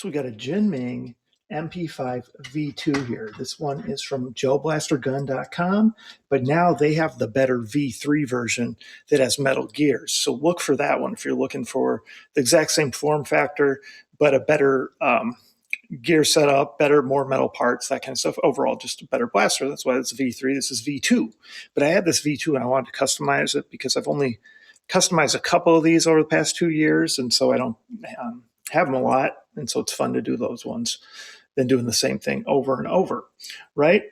So we got a Jinming MP5 V2 here. This one is from gellblastergun.com, but now they have the better V3 version that has metal gears. So look for that one if you're looking for the exact same form factor, but a better gear setup, better, more metal parts, that kind of stuff. Overall, just a better blaster. That's why it's V3. This is V2. But I had this V2 and I wanted to customize it because I've only customized a couple of these over the past 2 years, and so I don't have them a lot, and so it's fun to do those ones than doing the same thing over and over, right?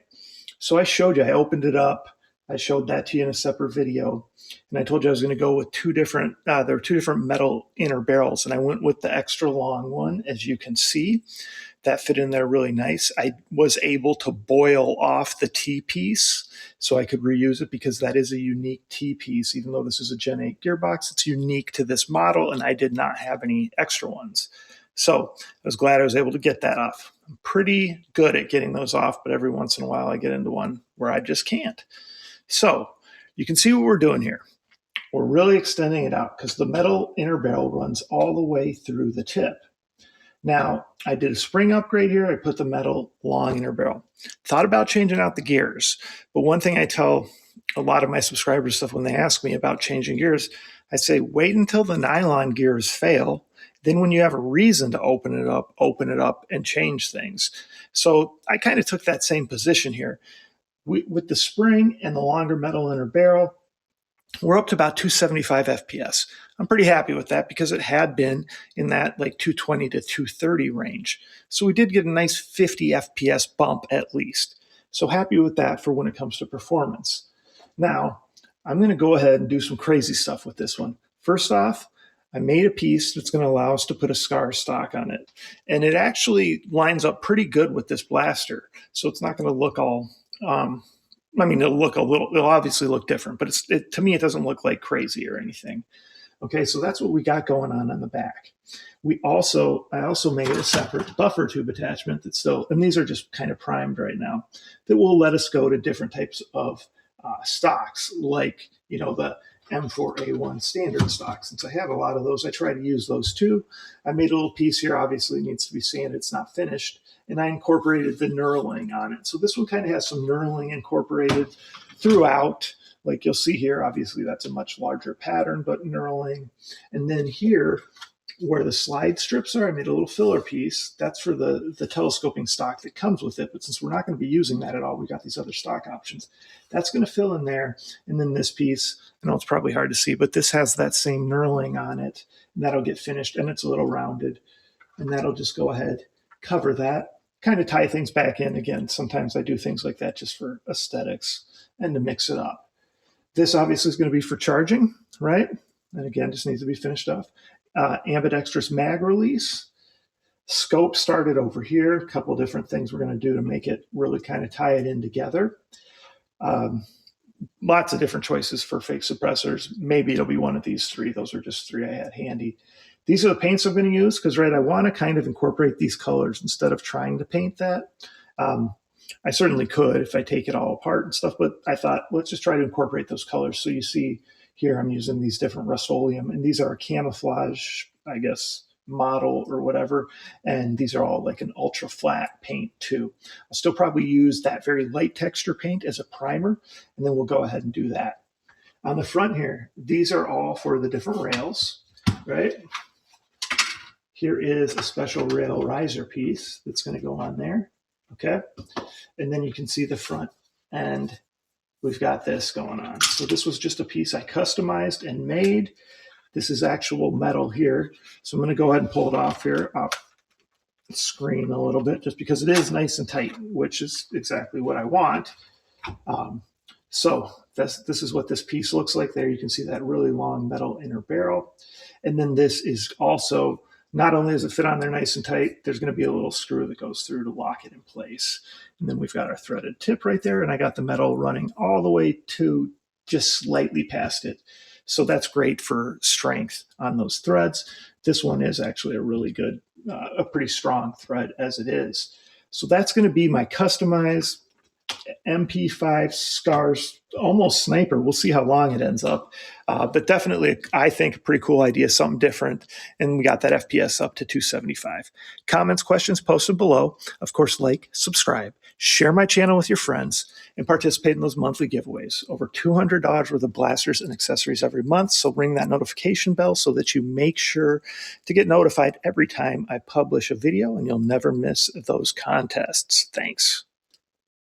So I showed you, I opened it up, I showed that to you in a separate video, and I told you I was going to go with there were two different metal inner barrels, and I went with the extra long one, as you can see. That fit in there really nice. I was able to boil off the T-piece so I could reuse it because that is a unique T-piece. Even though this is a Gen 8 gearbox, it's unique to this model, and I did not have any extra ones. So I was glad I was able to get that off. I'm pretty good at getting those off, but every once in a while I get into one where I just can't. So you can see what we're doing here. We're really extending it out because the metal inner barrel runs all the way through the tip. Now, I did a spring upgrade here. I put the metal long inner barrel. Thought about changing out the gears, but one thing I tell a lot of my subscribers stuff when they ask me about changing gears, I say, wait until the nylon gears fail. Then when you have a reason to open it up and change things. So I kind of took that same position here. With the spring and the longer metal inner barrel, we're up to about 275 FPS. I'm pretty happy with that because it had been in that like 220 to 230 range. So we did get a nice 50 FPS bump at least. So happy with that for when it comes to performance. Now, I'm going to go ahead and do some crazy stuff with this one. First off, I made a piece that's going to allow us to put a scar stock on it. And it actually lines up pretty good with this blaster. So it's not going to look all... it'll obviously look different, but to me, it doesn't look like crazy or anything. Okay, so that's what we got going on the back. I also made a separate buffer tube attachment that's still, and these are just kind of primed right now, that will let us go to different types of stocks, like, the M4A1 standard stock. Since I have a lot of those, I try to use those too. I made a little piece here, obviously it needs to be sanded, it's not finished, and I incorporated the knurling on it. So this one kind of has some knurling incorporated throughout. Like you'll see here, obviously that's a much larger pattern, but knurling. And then here, where the slide strips are, I made a little filler piece. That's for the telescoping stock that comes with it. But since we're not going to be using that at all, we got these other stock options. That's going to fill in there. And then this piece, I know it's probably hard to see, but this has that same knurling on it. And that'll get finished, and it's a little rounded. And that'll just go ahead, cover that, kind of tie things back in again. Sometimes I do things like that just for aesthetics and to mix it up. This obviously is going to be for charging, right? And again, just needs to be finished off. Ambidextrous mag release. Scope started over here. A couple of different things we're going to do to make it really kind of tie it in together. Lots of different choices for fake suppressors. Maybe it'll be one of these three. Those are just three I had handy. These are the paints I'm going to use because, right, I want to kind of incorporate these colors instead of trying to paint that. I certainly could if I take it all apart and stuff, but I thought, let's just try to incorporate those colors. So you see here, I'm using these different Rust-Oleum, and these are a camouflage, I guess, model or whatever. And these are all like an ultra flat paint too. I'll still probably use that very light texture paint as a primer, and then we'll go ahead and do that. On the front here, these are all for the different rails, right? Here is a special rail riser piece that's going to go on there. Okay, and then you can see the front, and we've got this going on. So this was just a piece I customized and made. This is actual metal here. So I'm going to go ahead and pull it off here, off the screen a little bit, just because it is nice and tight, which is exactly what I want. So this is what this piece looks like there. You can see that really long metal inner barrel. And then this is also, not only does it fit on there nice and tight, there's going to be a little screw that goes through to lock it in place. And then we've got our threaded tip right there, and I got the metal running all the way to just slightly past it. So that's great for strength on those threads. This one is actually a really good, a pretty strong thread as it is. So that's going to be my customized MP5 Scars, almost sniper. We'll see how long it ends up. But definitely, I think, a pretty cool idea, something different. And we got that FPS up to 275. Comments, questions posted below. Of course, like, subscribe, share my channel with your friends, and participate in those monthly giveaways. Over $200 worth of blasters and accessories every month. So ring that notification bell so that you make sure to get notified every time I publish a video, and you'll never miss those contests. Thanks.